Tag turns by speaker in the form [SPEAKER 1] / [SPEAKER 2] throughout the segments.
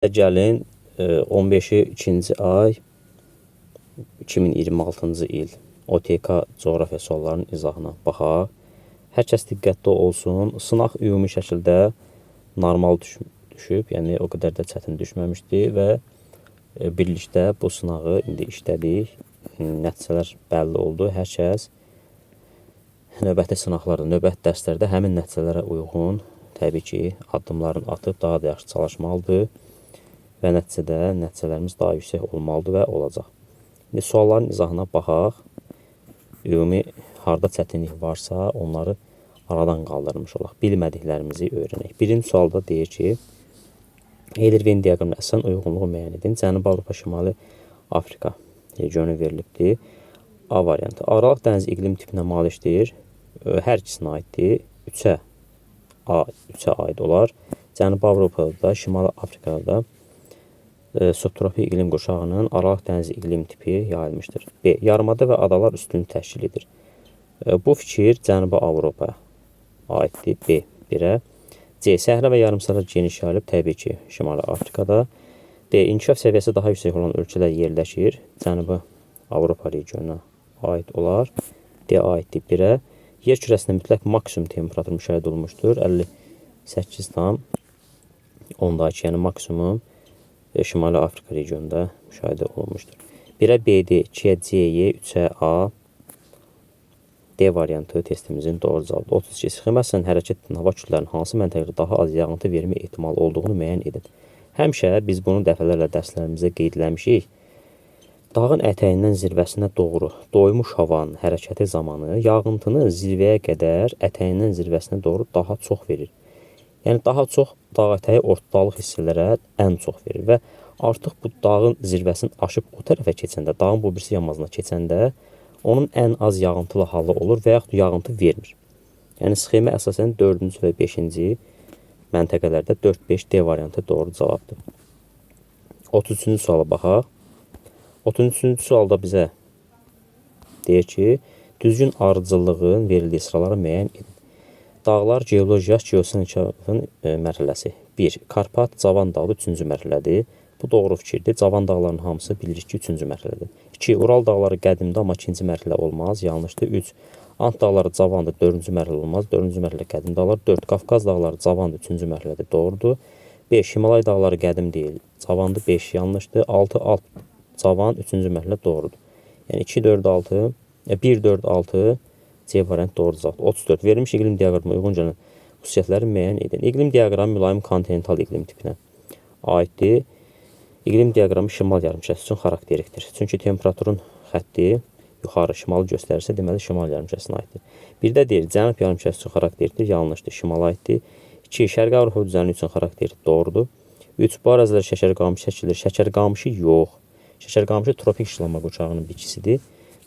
[SPEAKER 1] Gəlin 15-i 2-ci ay 2026-cı il OTK coğrafiya suallarının izahına baxaq. Hər kəs diqqətli olsun. Sınaq ümumi şəkildə normal düşüb, yəni o qədər də çətin düşməmişdi və birlikdə bu sınağı indi işlədik. Nəticələr bəlli oldu. Hər kəs növbəti sınaqlarda, növbəti dərslərdə həmin nəticələrə uyğun təbii ki, addımlarını atıb daha da yaxşı çalışmalıdır və nəticələrimiz daha yüksək olmalıdır və olacaq. İndi sualların izahına baxaq. Ümumi harda çətinlik varsa onları aradan qaldırmış olaq. Bilmədiklərimizi öyrənək. Birinci sualda deyir ki, Eyler-Venn diaqramına əsasən uyğunluğu müəyyən edin. Cənubi Avropa, Şimali Afrika regionu verilibdir. A variantı. Aralıq dəniz iqlim tipinə malikdir. Hər ikisinə aiddir. 3-ə aid olar. Cənubi Avropada da, Şimali Afrikada da subtropik iqlim qurşağının Aralıq dənizi iqlim tipi yayılmışdır. B. Yarımada və adalar üstünlük təşkil edir. Bu fikir Cənubi Avropaya aiddir. B. 1-ə. C. Səhra və yarımsara geniş yayılıb, təbii ki, Şimali Afrikada. D. İnkişaf səviyyəsi daha yüksək olan ölkələr yerləşir. Cənubi Avropa regionuna aid olar. D. Aiddir 1-ə. Yer kürəsində mütləq maksimum temperatur müşahidə olunmuşdur. 58,2, yəni maksimum Şimali Afrika regionunda müşahidə olunmuşdur. 1-ə B-dir, 2-yə C-yə, 3-ə A. D variantı testimizin doğru cavabıdır. 32. Sxemasının hərəkət edən hava kütlələrinin hansı məntəqədə daha az yağıntı vermə ehtimalı olduğunu müəyyən edin. Həmişə biz bunu dəfələrlə dərslərimizdə qeydləmişik. Dağın ətəyindən zirvəsinə doğru doymuş havanın hərəkəti zamanı yağıntını zirvəyə qədər ətəyindən zirvəsinə doğru daha çox verir. Yəni, daha çox dağ ətəyi ortadalıq hissələrə ən çox verir və artıq bu dağın zirvəsini aşıb o tərəfə keçəndə, dağın bu birisi yamacına keçəndə onun ən az yağıntılı halı olur və yaxud yağıntı vermir. Yəni, sxemə əsasən 4-cü və 5-ci məntəqələrdə 4-5 D variantı doğru cavabdır. 33-cü suala baxaq. 33-cü sualda bizə deyir ki, düzgün arıcıllığın verildiyi sıraları müəyyən edin. Dağlar geologiyası geosininkafın mərhələsi. 1. Karpat, Cavan dağı 3-cü mərhələdir. Bu doğru fikirdir. Cavan dağların hamısı bilirik ki, 3-cü mərhələdir. 2. Ural dağları qədimdir, amma 2-ci mərhələ olmaz. Yanlışdır. 3. Ant dağları cavandır, 4-cü mərhələ olmaz. 4-cü mərhələ qədim dağlar. 4. Qafqaz dağları cavandır, 3-cü mərhələdir. Doğrudur. 5. Himalay dağları qədim deyil, cavandır. 5. Yanlışdır. 6. Alp cavan, 3-cü mərhələ doğrudur. Yəni 2, 4, 6, 1, 4, 6 C variant doğru cavabdır. 34. Verilmiş iqlim diaqramına uyğun gələn xüsusiyyətləri müəyyən edin. İqlim diaqramı mülayim kontinental iqlim tipinə aiddir. İqlim diaqramı şimal yarımkərəsi üçün xarakterikdir. Çünki temperaturun xətti yuxarı şimalı göstərirsə, deməli şimal yarımkərəsinə aiddir. Bir də deyir, cənub yarımkərəsi üçün xarakterikdir. Yanlışdır, şimala aiddir. 2. Şərqi Avropa düzənliyi üçün xarakterikdir. Doğrudur. 3. Bu ərazilər şəkər qamışı çəkilir. Şəkər qamışı yox. Şəkər qamışı tropik işlama qurşağının bitkisidir.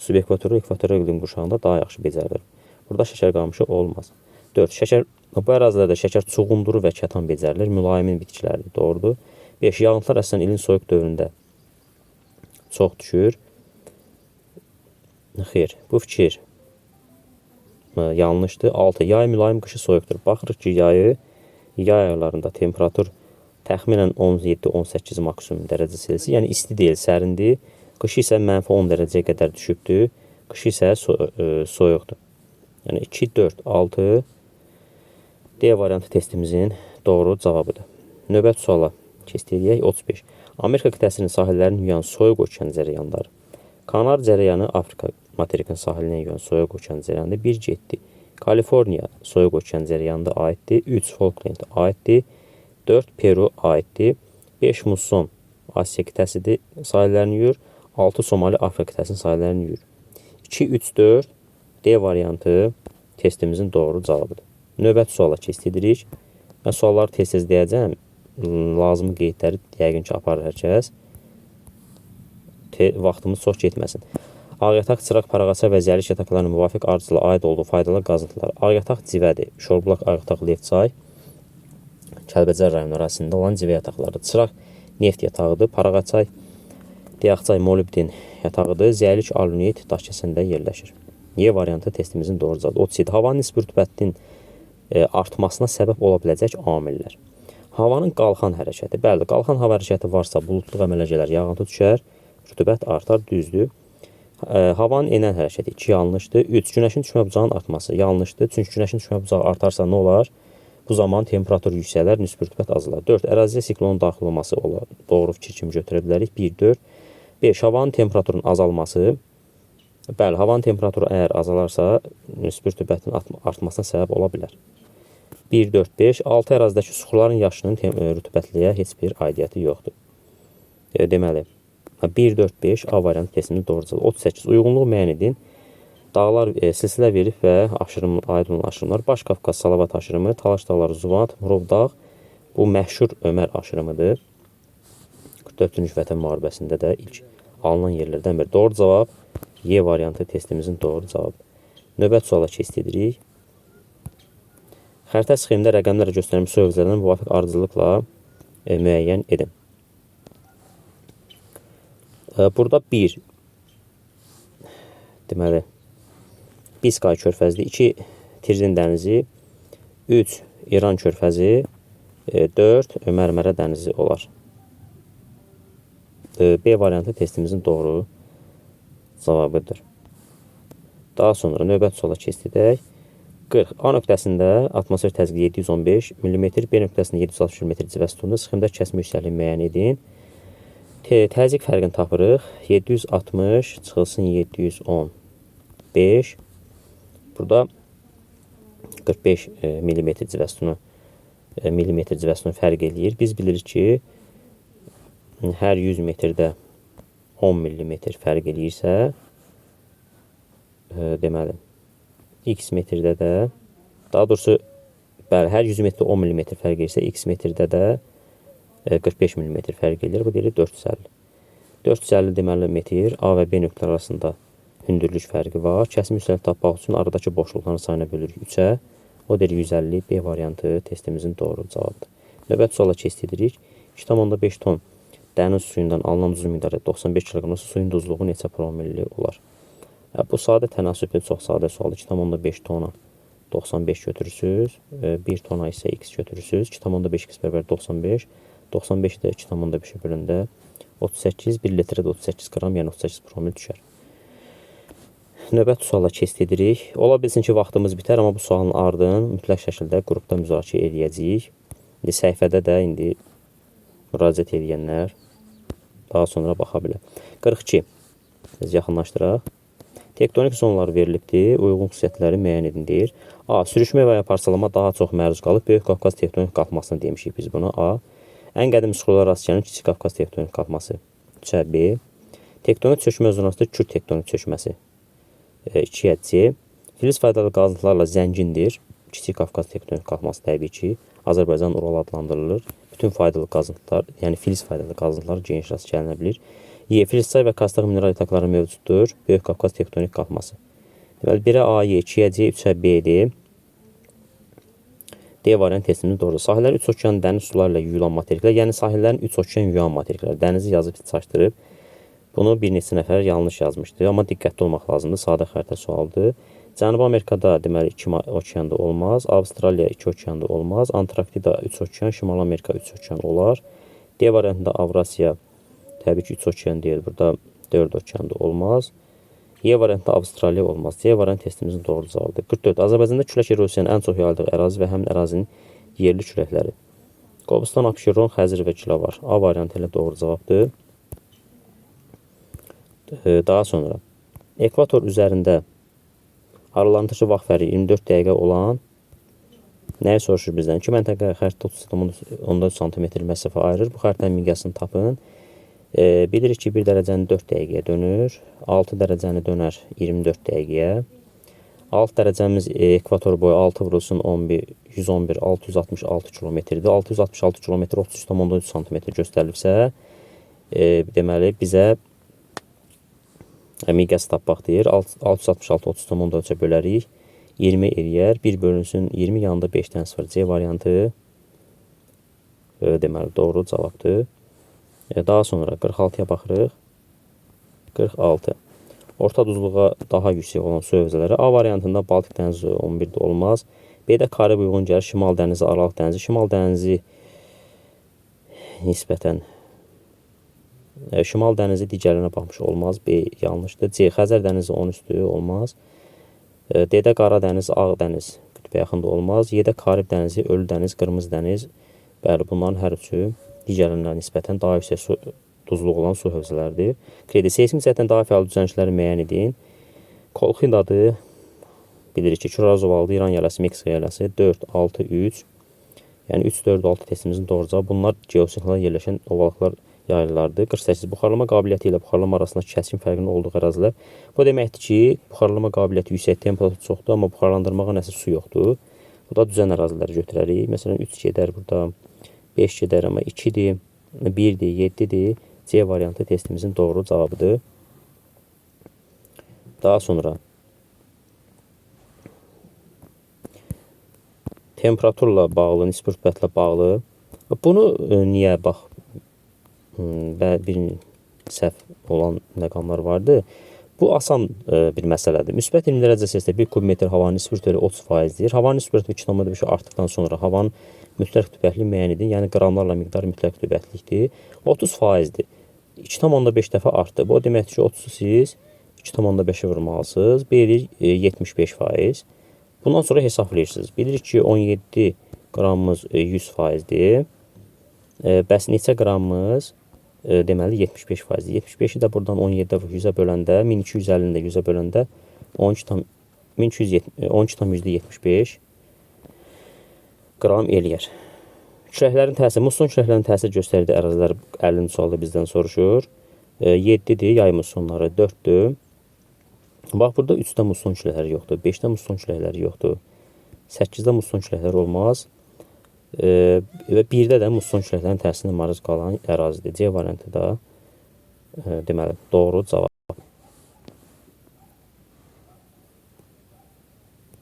[SPEAKER 1] Subekvator, ekvator iqlim qurşağında daha yaxşı becərilir. Burada şəkər qamışı olmaz. 4. Bu ərazilərdə şəkər çuğunduru və kətan becərilir. Mülayimin bitkilərdir. Doğrudur. 5. Yağıntılar əsasən ilin soyuq dövründə çox düşür. Xeyr, bu fikir yanlışdır. 6. Yay mülayim, qışı soyuqdur. Baxırıq ki, yay aylarında temperatur təxminən 17-18 maksimum dərəcə Selsi, yəni isti deyil, sərindir. Qışı isə -10 dərəcəyə qədər düşübdür. Qışı isə soyuqdur. Yəni 2, 4, 6 D variantı testimizin doğru cavabıdır. Növbəti suala keçdik. 35. Amerika qitəsinin sahillərini yuyan soyuq okean cərəyanları. Kanar cərəyanı Afrika materikin sahilinə yuyan soyuq okean cərəyanı 1 getdi. Kaliforniya soyuq okean cərəyanında aiddir. 3. Falkland aiddir. 4. Peru aiddir. 5. Muson Asiya qitəsidir, sahillərini yuyur. 6. Somali Afrika qitəsinin sahillərini yuyur. 2, 3, 4 D variantı testimizin doğru cavabıdır. Növbəti suala keçdik. Mən sualları tez-tez deyəcəm. Lazımı qeydləri yəqin ki, aparır hər kəs. Vaxtımız çox getməsin. Ağyataq, Çıraq, Paraqaça və Zəliş yataqlarına müvafiq ardıcılığa aid olduğu faydalı qazıntılar. Ağyataq civədir. Şorblaq, Ağyataq, Lefçay, Kəlbəcər rayonu arasında olan civə yataqlardır. Çıraq neft yatağıdır. Paraqaçay, Diaqçay, molibdin yatağıdır. Zəliş, alunit daş kəsəndə yerləşir. Y variantı testimizin doğru cavabıdır. 37. Havanın nisbi rütubətinin artmasına səbəb ola biləcək amillər. Havanın qalxan hərəkəti. Bəli, qalxan hava hərəkəti varsa buludluq əmələ gələr, yağıntı düşər, rütubət artar, düzdür. Havanın enən hərəkəti 2 yanlışdır. 3 günəşin düşmə bucağının artması yanlışdır. Çünki günəşin düşmə bucağı artarsa nə olar? Bu zaman temperatur yüksələr, nisbi rütubət azalar. 4. Əraziyə siklonun daxil olması olar. Doğru fikir kimi götürə bilərik. 1, 4. 5. Havanın temperaturunun azalması. Bəli, havanın temperaturu əgər azalarsa, nisbi rütubətin artmasına səbəb ola bilər. 1, 4, 5. 6 ərazidəki suxuların yaşının rütubətliyə heç bir aidiyyəti yoxdur. Deməli, 1, 4, 5 A variantı testinin doğru cavabı. 38. Uyğunluğu müəyyən edin. Dağlar silsilə verib və aid olan aşırımlar. Baş Qafqaz Salavat aşırımı, Talaş dağları Zuvant, Murov dağ. Bu məşhur Ömər aşırımıdır. 44-cü Vətən müharibəsində də ilk alınan yerlərdən biri. Doğru cavab Y variantı testimizin doğru cavabı. Növbət suala keçid edirik. Xəritə sxemində rəqəmlərlə göstərilmiş sövzələrdən müvafiq ardıcıllıqla müəyyən edin. Burada 1 deməli Biskay körfəzidir, 2 Tirzin dənizi, 3 İran körfəzi, 4 Mərmərə dənizi olar. B variantı testimizin doğru cavabıdır. Daha sonra növbət suala keçid edək. 40. A nöqtəsində atmosfer təzyiqi 715 mm, B nöqtəsində 760 mm civə sütununda sıxımda kəsmə yüksəkliyi müəyyən edin. Təzyiq fərqini tapırıq. 760 çıxılsın 715. Burada 45 mm civə sütunu fərq eləyir. Biz bilirik ki, hər 100 metrdə 10 mm fərq eləyirsə, deməli, x metrdə də, daha doğrusu, bəli, hər 100 metrdə 10 mm fərq eləyirsə, x metrdə də 45 mm fərq eləyir. Bu deyilir 450. 450 deməli metr A və B nöqtələr arasında hündürlük fərqi var. Kəsim yüksəkliyi tapmaq üçün aradakı boşluqların sayına bölürük 3-ə. O deyir 150. B variantı testimizin doğru cavabıdır. Növbət suala keçid edirik. 2,5 ton dəniz suyundan alınan duzlu miqdarı 95 kg suyun duzluğu neçə promilli olar? Bu sadə tənasübli çox sadə sualdır. 2,5 tona 95 götürürsünüz. 1 tona isə x götürürsünüz. 2,5 x bərabər 95. 95 də 2,5 bölündə 38. 1 litrə də 38 qram, yəni 38 promil düşər. Növbət suala keçid edirik. Ola bilsin ki, vaxtımız bitər, amma bu sualın ardını mütləq şəkildə qrupda müzakirə edəcəyik. İndi səhifədə də müraciət edənlər daha sonra baxa bilər. 42. Biz yaxınlaşdıraq. Tektonik zonlar verilibdir. Uyğun xüsusiyyətləri müəyyən edin deyir. A. Sürüşmə və ya parçalama daha çox məruz qalıb. Böyük Qafqaz tektonik qalxmasını demişik biz buna. A. Ən qədim suxular rast gələn Kiçik Qafqaz tektonik qalxması. 3-ə B. Tektonik çökmə zonasında Kürd tektonik çökməsi. 2-yə C. Filiz faydalı qazıntılarla zəngindir. Kiçik Qafqaz tektonik qalxması təbii ki, Azərbaycan Ural adlandırılır. Bütün faydalı qazıntılar, yəni filiz faydalı qazıntılar geniş rast gəlinə bilir. Y. Filizçay və Kastaq mineral yataqları mövcuddur. Böyük Qafqaz tektonik qalxması. Deməli, 1-ə A, Y, 2-yə C, 3-ə B-dir. D variant testinin doğru. Sahillər 3 okean dəniz suları ilə yuyulan materiklər, yəni sahillərin 3 okean yuyan materiklər. Dənizi yazıb çaşdırıb. Bunu bir neçə nəfər yanlış yazmışdı, amma diqqətli olmaq lazımdır. Sadə xəritə sualdır. Cənubi Amerikada deməli 2 okeanda olmaz, Avstraliya 2 okeanda olmaz, Antarktida 3 okean, Şimali Amerika 3 okean olar. D variantında Avrasiya təbii ki 3 okean deyil, burada 4 okeanda olmaz. Y variantında Avstraliya olmaz. C variant testimizin doğru cavabıdır. 44. Azərbaycanda külək erosiyanın ən çox yayıldığı ərazi və həmin ərazinin yerli küləkləri. Qobustan, Abşeron, Xəzər və Kila var. A variantı ilə doğru cavabdır. Daha sonra ekvator üzərində aralarındakı vaxt fərqi 24 dəqiqə olan nəyi soruşur bizdən? 2 məntəqə xəritə 30,14 cm məsafə ayırır. Bu xəritənin miqyasını tapın. Bilirik ki, 1 dərəcəni 4 dəqiqəyə dönür. 6 dərəcəni dönər 24 dəqiqəyə. Alt dərəcəmiz ekvator boyu 6 vurulsun 111 666 kilometrdir. 666 kilometr 33,13 cm göstərilibsə, deməli bizə miqyas tapmaq deyir. 666 30,14-ə bölərik. 20 eləyər. 1 bölünsün 20 yanında 5-dən 0. C variantı deməli doğru cavabdır. Daha sonra 46-ya baxırıq. 46. Orta duzluğa daha yüksək olan su hövzələri. A variantında Baltik dənizi 11-də olmaz. B-də Karib uyğun gəlir. Şimal dənizi, Aralıq dənizi. Şimal dənizi nisbətən. Şimal dənizi digərlərinə baxmış olmaz. B yanlışdır. C Xəzər dənizi onun üstü olmaz. D-də Qara dəniz, Ağ dəniz qütbə yaxında olmaz. Y-də Karib dənizi, Ölü dəniz, Qırmızı dəniz. Bəli, bunların hər üçü digərlərinə nisbətən daha yüksək duzluq olan su hövzələridir. Kredi seysmik cəhətdən daha fəal düzənişləri müəyyən edin. Kolxin adı bilirik ki, Kürazov aldı, İran yələsi, Meksika yələsi 4, 6, 3. Yəni 3, 4, 6 testimizin doğru cavabı. Bunlar geosinxronda yerləşən ovalıqlar yaylılardır. 48. Buxarlama qabiliyyəti ilə buxarlama arasındakı kəskin fərqinin olduğu ərazilər. Bu deməkdir ki, buxarlama qabiliyyəti yüksək, temperatur çoxdur, amma buxarlandırmağa nəsə su yoxdur. Bu da düzən əraziləri götürərik. Məsələn, 3 gedər burada, 5 gedər, amma 2-dir, 1-dir, 7-dir. C variantı testimizin doğru cavabıdır. Daha sonra temperaturla bağlı, nisbi rütubətlə bağlı. Bunu niyə bax bir səhv olan məqamlar vardı. Bu asan bir məsələdir. Müsbət 20 dərəcə Selsiusda 1 kub metr havanın nisbi rütubəti 30%-dir. Havanın nisbi rütubəti 2,5 artdıqdan sonra havanın mütləq rütubətli müəyyən edin. Yəni qramlarla miqdarı mütləq rütubətlikdir. 30%-dir. 2,5 dəfə artdı. Bu deməkdir ki, 30-u siz 2,5-ə vurmalısınız. Bilirik 75%. Bundan sonra hesablayırsınız. Bilirik ki, 17 qramımız 100%-dir. Bəs neçə qramımız deməli 75%-dir. 75-i də buradan 17-də 100-ə böləndə, 1250-də 100-ə böləndə 12,75 qram eləyər. Küləklərin təsiri, musson küləklərin təsiri göstərdiyi ərazilər 50-ci sualda bizdən soruşur. 7-dir, yay mussonları 4-dür. Bax, burada 3-də musson küləkləri yoxdur, 5-də musson küləkləri yoxdur, 8-də musson küləkləri olmaz və 1-də də musson küləklərin təsirinə maruz qalan ərazidir. C variantı da deməli, doğru cavab.